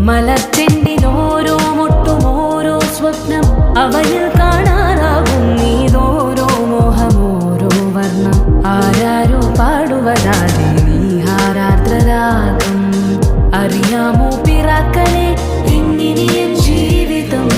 മലച്ചെണ്ടിലോരോ മുട്ടും ഓരോ സ്വപ്നം അവയിൽ കാണാനാകും നീതോരോ മോഹമോരോ വർണ്ണം ആരാരോ പാടുവതാതെ നീഹാരാർദ്രരാഗം അറിയാമോ പിറാക്കളെ എങ്ങിനിയൻ ജീവിതം